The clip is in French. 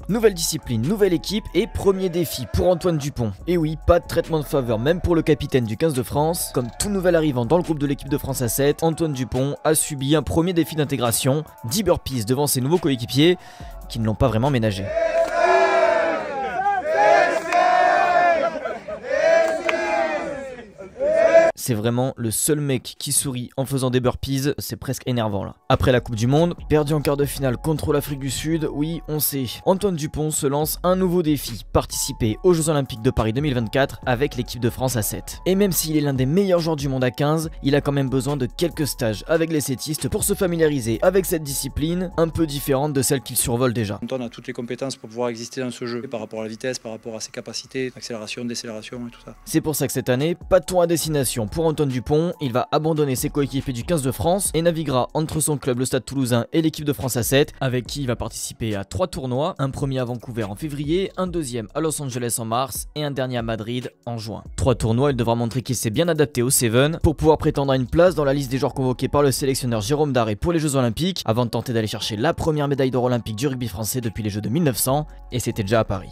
Nouvelle discipline, nouvelle équipe et premier défi pour Antoine Dupont. Et oui, pas de traitement de faveur même pour le capitaine du 15 de France. Comme tout nouvel arrivant dans le groupe de l'équipe de France à 7, Antoine Dupont a subi un premier défi d'intégration, 10 burpees devant ses nouveaux coéquipiers qui ne l'ont pas vraiment ménagé. C'est vraiment le seul mec qui sourit en faisant des burpees, c'est presque énervant là. Après la Coupe du Monde, perdu en quart de finale contre l'Afrique du Sud, oui on sait, Antoine Dupont se lance un nouveau défi, participer aux Jeux Olympiques de Paris 2024 avec l'équipe de France à 7. Et même s'il est l'un des meilleurs joueurs du monde à 15, il a quand même besoin de quelques stages avec les settistes pour se familiariser avec cette discipline, un peu différente de celle qu'il survole déjà. Antoine a toutes les compétences pour pouvoir exister dans ce jeu, par rapport à la vitesse, par rapport à ses capacités, d'accélération, décélération et tout ça. C'est pour ça que cette année, pas de tour à destination pour Antoine Dupont, il va abandonner ses coéquipiers du 15 de France et naviguera entre son club le Stade Toulousain et l'équipe de France à 7 avec qui il va participer à 3 tournois, un premier à Vancouver en février, un deuxième à Los Angeles en mars et un dernier à Madrid en juin. 3 tournois, il devra montrer qu'il s'est bien adapté au Seven pour pouvoir prétendre à une place dans la liste des joueurs convoqués par le sélectionneur Jérôme Daré pour les Jeux Olympiques avant de tenter d'aller chercher la première médaille d'or olympique du rugby français depuis les Jeux de 1900 et c'était déjà à Paris.